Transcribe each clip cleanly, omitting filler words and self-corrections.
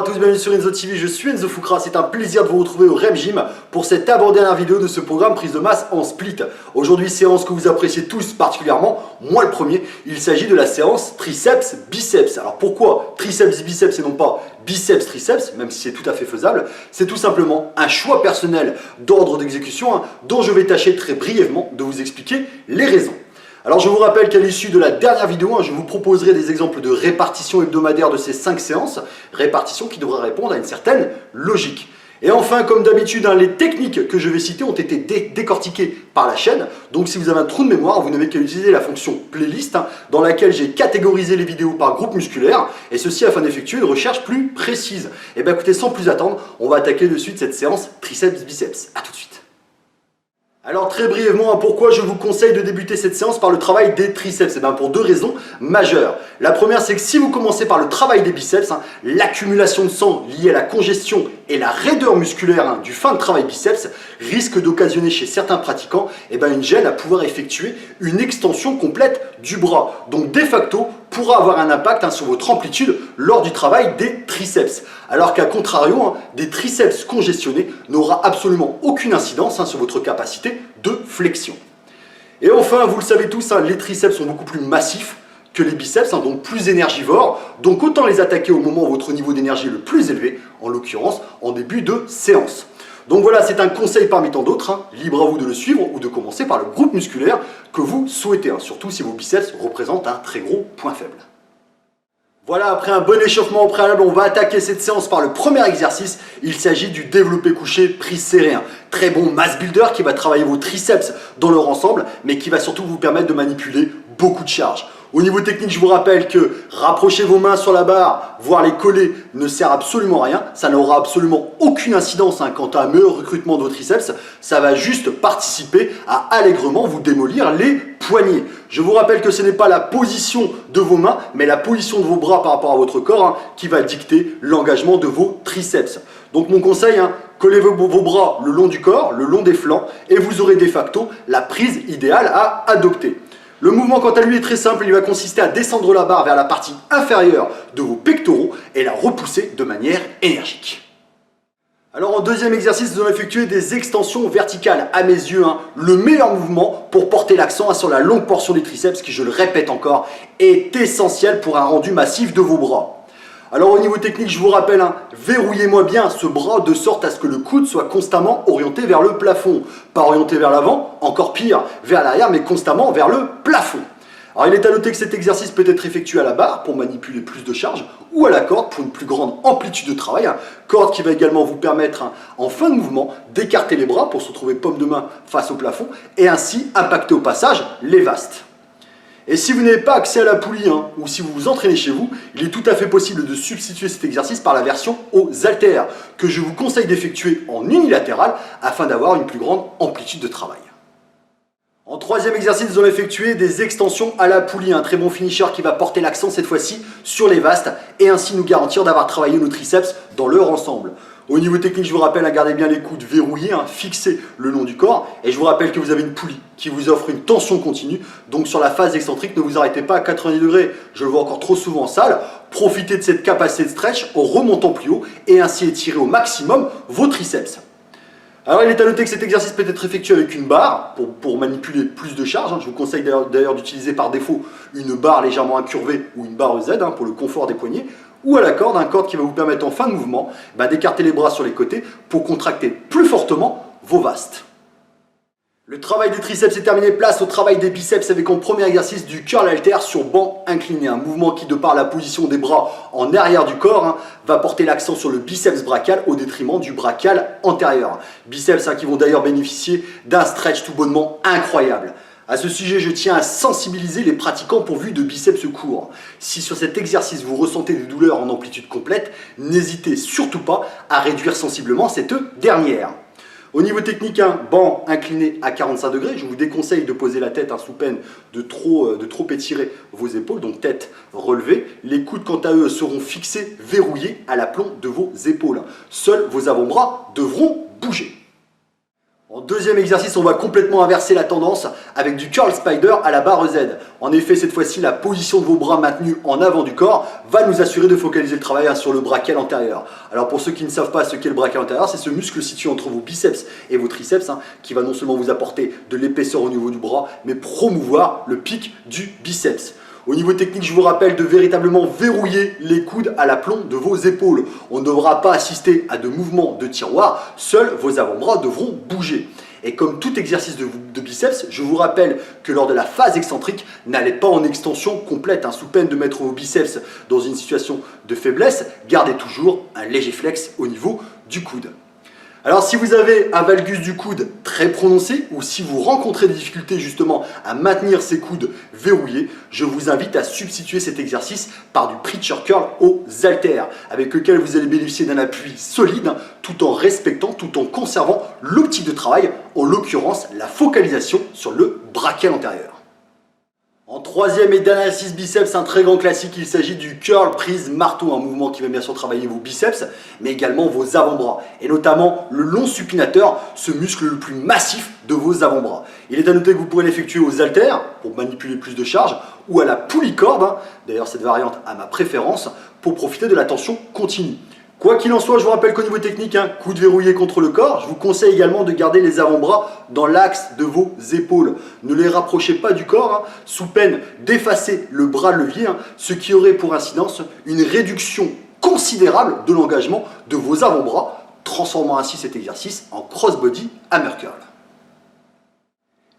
tous, bienvenue sur Enzo TV, je suis Enzo Foucra, c'est un plaisir de vous retrouver au REM Gym pour cette avant-dernière vidéo de ce programme prise de masse en split. Aujourd'hui, séance que vous appréciez tous particulièrement, moi le premier, il s'agit de la séance triceps-biceps. Alors pourquoi triceps-biceps et non pas biceps-triceps, même si c'est tout à fait faisable? C'est tout simplement un choix personnel d'ordre d'exécution dont je vais tâcher très brièvement de vous expliquer les raisons. Alors je vous rappelle qu'à l'issue de la dernière vidéo, je vous proposerai des exemples de répartition hebdomadaire de ces 5 séances, répartition qui devra répondre à une certaine logique. Et enfin, comme d'habitude, les techniques que je vais citer ont été décortiquées par la chaîne. Donc si vous avez un trou de mémoire, vous n'avez qu'à utiliser la fonction playlist dans laquelle j'ai catégorisé les vidéos par groupe musculaire, et ceci afin d'effectuer une recherche plus précise. Et bien écoutez, sans plus attendre, on va attaquer de suite cette séance triceps-biceps. A tout de suite. Alors très brièvement, pourquoi je vous conseille de débuter cette séance par le travail des triceps? Et bien pour deux raisons majeures. La première, c'est que si vous commencez par le travail des biceps, l'accumulation de sang liée à la congestion et la raideur musculaire du fin de travail biceps risque d'occasionner chez certains pratiquants une gêne à pouvoir effectuer une extension complète du bras. Donc de facto, pourra avoir un impact sur votre amplitude lors du travail des triceps. Alors qu'à contrario, des triceps congestionnés n'aura absolument aucune incidence sur votre capacité de flexion. Et enfin, vous le savez tous, les triceps sont beaucoup plus massifs que les biceps, donc plus énergivores. Donc autant les attaquer au moment où votre niveau d'énergie est le plus élevé, en l'occurrence en début de séance. Donc voilà, c'est un conseil parmi tant d'autres, libre à vous de le suivre ou de commencer par le groupe musculaire que vous souhaitez, surtout si vos biceps représentent un très gros point faible. Voilà, après un bon échauffement au préalable, on va attaquer cette séance par le premier exercice. Il s'agit du développé couché prise serré. Très bon mass builder qui va travailler vos triceps dans leur ensemble, mais qui va surtout vous permettre de manipuler beaucoup de charges. Au niveau technique, je vous rappelle que rapprocher vos mains sur la barre, voire les coller, ne sert absolument à rien. Ça n'aura absolument aucune incidence quant à un meilleur recrutement de vos triceps. Ça va juste participer à allègrement vous démolir les poignets. Je vous rappelle que ce n'est pas la position de vos mains, mais la position de vos bras par rapport à votre corps qui va dicter l'engagement de vos triceps. Donc mon conseil, collez vos bras le long du corps, le long des flancs, et vous aurez de facto la prise idéale à adopter. Le mouvement quant à lui est très simple, il va consister à descendre la barre vers la partie inférieure de vos pectoraux et la repousser de manière énergique. Alors en deuxième exercice, nous allons effectuer des extensions verticales. À mes yeux, le meilleur mouvement pour porter l'accent sur la longue portion des triceps qui, je le répète encore, est essentiel pour un rendu massif de vos bras. Alors au niveau technique, je vous rappelle, verrouillez-moi bien ce bras de sorte à ce que le coude soit constamment orienté vers le plafond. Pas orienté vers l'avant, encore pire, vers l'arrière, mais constamment vers le plafond. Alors il est à noter que cet exercice peut être effectué à la barre pour manipuler plus de charge ou à la corde pour une plus grande amplitude de travail. Corde qui va également vous permettre en fin de mouvement d'écarter les bras pour se retrouver paume de main face au plafond et ainsi impacter au passage les vastes. Et si vous n'avez pas accès à la poulie ou si vous vous entraînez chez vous, il est tout à fait possible de substituer cet exercice par la version aux haltères que je vous conseille d'effectuer en unilatéral afin d'avoir une plus grande amplitude de travail. En troisième exercice, nous allons effectuer des extensions à la poulie, un très bon finisher qui va porter l'accent cette fois-ci sur les vastes et ainsi nous garantir d'avoir travaillé nos triceps dans leur ensemble. Au niveau technique, je vous rappelle, gardez bien les coudes verrouillés, fixés le long du corps. Et je vous rappelle que vous avez une poulie qui vous offre une tension continue. Donc sur la phase excentrique, ne vous arrêtez pas à 90 degrés. Je le vois encore trop souvent en salle. Profitez de cette capacité de stretch en remontant plus haut et ainsi étirer au maximum vos triceps. Alors il est à noter que cet exercice peut être effectué avec une barre pour manipuler plus de charge. Je vous conseille d'ailleurs d'utiliser par défaut une barre légèrement incurvée ou une barre Z pour le confort des poignets. Ou à la corde, corde qui va vous permettre en fin de mouvement d'écarter les bras sur les côtés pour contracter plus fortement vos vastes. Le travail des triceps est terminé, place au travail des biceps avec en premier exercice du curl halter sur banc incliné. Un mouvement qui, de par la position des bras en arrière du corps, va porter l'accent sur le biceps brachial au détriment du brachial antérieur. Biceps qui vont d'ailleurs bénéficier d'un stretch tout bonnement incroyable. À ce sujet, je tiens à sensibiliser les pratiquants pourvus de biceps courts. Si sur cet exercice vous ressentez des douleurs en amplitude complète, n'hésitez surtout pas à réduire sensiblement cette dernière. Au niveau technique, banc incliné à 45 degrés, je vous déconseille de poser la tête sous peine de trop étirer vos épaules, donc tête relevée. Les coudes quant à eux seront fixés, verrouillés à l'aplomb de vos épaules. Seuls vos avant-bras devront bouger. En deuxième exercice, on va complètement inverser la tendance avec du curl spider à la barre Z. En effet, cette fois-ci, la position de vos bras maintenus en avant du corps va nous assurer de focaliser le travail sur le brachial antérieur. Alors pour ceux qui ne savent pas ce qu'est le brachial antérieur, c'est ce muscle situé entre vos biceps et vos triceps qui va non seulement vous apporter de l'épaisseur au niveau du bras, mais promouvoir le pic du biceps. Au niveau technique, je vous rappelle de véritablement verrouiller les coudes à l'aplomb de vos épaules. On ne devra pas assister à de mouvements de tiroir, seuls vos avant-bras devront bouger. Et comme tout exercice de biceps, je vous rappelle que lors de la phase excentrique, n'allez pas en extension complète, sous peine de mettre vos biceps dans une situation de faiblesse. Gardez toujours un léger flex au niveau du coude. Alors si vous avez un valgus du coude très prononcé ou si vous rencontrez des difficultés justement à maintenir ces coudes verrouillés, je vous invite à substituer cet exercice par du preacher curl aux haltères avec lequel vous allez bénéficier d'un appui solide tout en respectant, tout en conservant l'optique de travail, en l'occurrence la focalisation sur le brachial antérieur. En troisième et dernier exercice biceps, un très grand classique, il s'agit du curl prise marteau, un mouvement qui va bien sûr travailler vos biceps, mais également vos avant-bras, et notamment le long supinateur, ce muscle le plus massif de vos avant-bras. Il est à noter que vous pourrez l'effectuer aux haltères, pour manipuler plus de charge, ou à la poulie corde, d'ailleurs cette variante a ma préférence, pour profiter de la tension continue. Quoi qu'il en soit, je vous rappelle qu'au niveau technique, coude verrouillé contre le corps, je vous conseille également de garder les avant-bras dans l'axe de vos épaules. Ne les rapprochez pas du corps, sous peine d'effacer le bras levier, ce qui aurait pour incidence une réduction considérable de l'engagement de vos avant-bras, transformant ainsi cet exercice en crossbody hammer curl.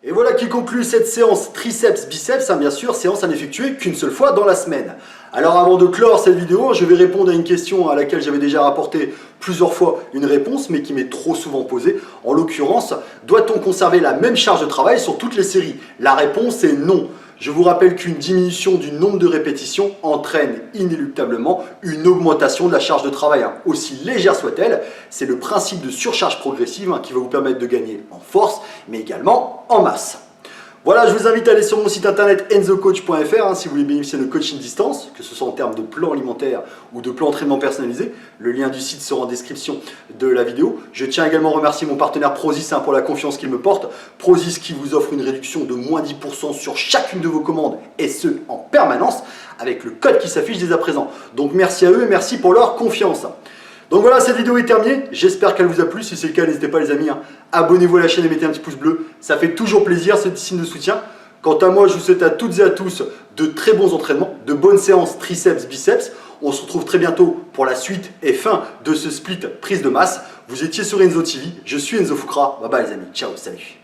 Et voilà qui conclut cette séance triceps-biceps, bien sûr, séance à n'effectuer qu'une seule fois dans la semaine. Alors avant de clore cette vidéo, je vais répondre à une question à laquelle j'avais déjà rapporté plusieurs fois une réponse, mais qui m'est trop souvent posée. En l'occurrence, doit-on conserver la même charge de travail sur toutes les séries? La réponse est non. Je vous rappelle qu'une diminution du nombre de répétitions entraîne inéluctablement une augmentation de la charge de travail, aussi légère soit-elle. C'est le principe de surcharge progressive qui va vous permettre de gagner en force, mais également en masse. Voilà, je vous invite à aller sur mon site internet enzocoach.fr si vous voulez bénéficier de coaching distance, que ce soit en termes de plan alimentaire ou de plan d'entraînement personnalisé. Le lien du site sera en description de la vidéo. Je tiens également à remercier mon partenaire Prozis pour la confiance qu'il me porte. Prozis qui vous offre une réduction de moins 10% sur chacune de vos commandes, et ce en permanence, avec le code qui s'affiche dès à présent. Donc merci à eux et merci pour leur confiance. Donc voilà, cette vidéo est terminée, j'espère qu'elle vous a plu. Si c'est le cas, n'hésitez pas les amis, abonnez-vous à la chaîne et mettez un petit pouce bleu, ça fait toujours plaisir, c'est un signe de soutien. Quant à moi, je vous souhaite à toutes et à tous de très bons entraînements, de bonnes séances triceps-biceps. On se retrouve très bientôt pour la suite et fin de ce split prise de masse. Vous étiez sur Enzo TV, je suis Enzo Foucra, bye bye les amis, ciao, salut.